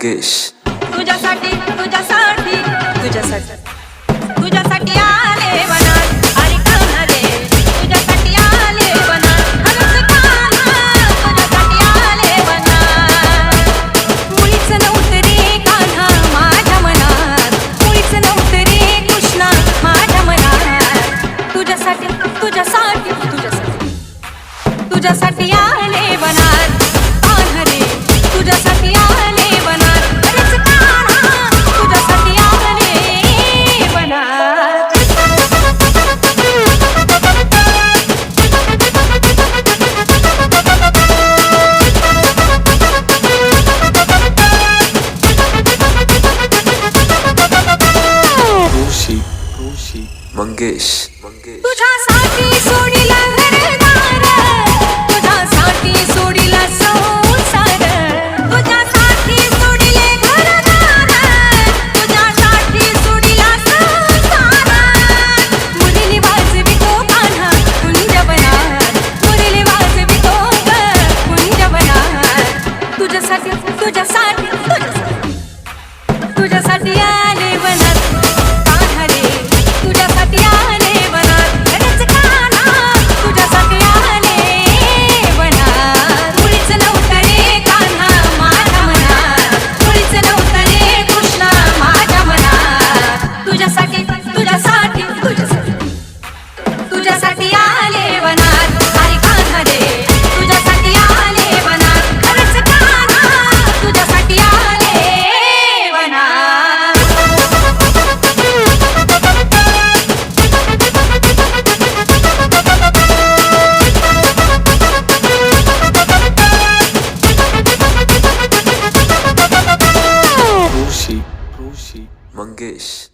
मंगेश. तुझ्यासाठी तुझ्यासाठी तुझ्यासाठी तुझ्यासाठी आले वनात आणि कान्हा रे तुझ्यासाठी आले वनात हनुच कान्हा तुझ्यासाठी आले वनात मुळीच नव्हतं रे कान्हा माझ्या मनात मुळीच नव्हतं रे कृष्णा माझ्या मनात तुझ्यासाठी तुझ्यासाठी तुझ्यासाठी तुझ्यासाठी आले वनात कान्हा रे तुझ्यासाठी आले वनात हनुच कान्हा तुझ्यासाठी आले वनात ऋषी मंगेश. तुझ्यासाठी सोडिला घरदार तुझ्यासाठी सोडिला संसार तुझ्यासाठी सोडिले घरदार तुझ्यासाठी सोडिला संसार मुरली वाजवितो कान्हा कुंजवनात मुरली वाजवितो ग कुंजवनात तुझ्यासाठी तुझ्यासाठी तुझ्यासाठी आले वनात कान्हा रे तुझ्यासाठी आले वनात हनुच कान्हा तुझ्यासाठी आले वनात मुळीच नव्हतं रे कान्हा माझ्या मनात मुळीच नव्हतं रे कृष्णा माझ्या मनात तुझ्यासाठी तुझ्यासाठी तुझ्यासाठी तुझ्यासाठी आले वनात अरे कान्हा रे तुझ्यासाठी आले वनात हनुच कान्हा तुझ्यासाठी आले वनात ऋषी मंगेश.